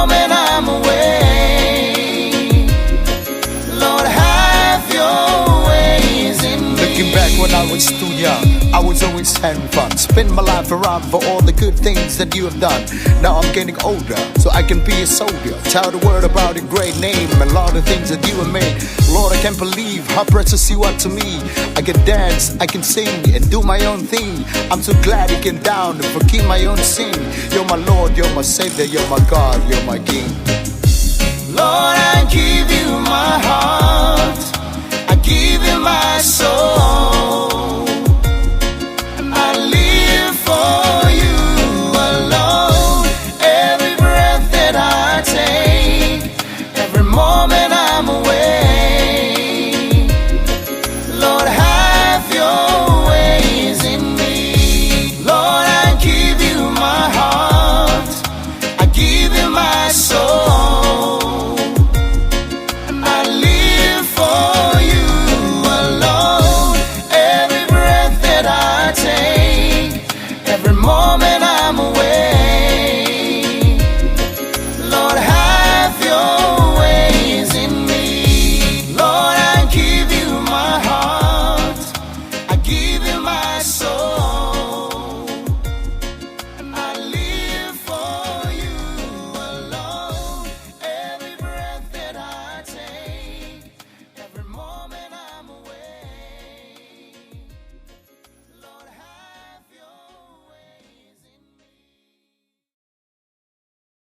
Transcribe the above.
moment I'm away. Lord, have your ways in me. Looking back when I was too young, I was always having fun. Spend my life around for all the good things that you have done. Now I'm getting older, so I can be a soldier. Tell the world about your great name and a lot of things that you have made. Lord, I can't believe how precious you are to me. I can dance, I can sing, and do my own thing. I'm so glad you came down to forgive my own sin. You're my Lord, you're my Savior, you're my God, you're my King. Lord, I give you my heart, I give you my soul.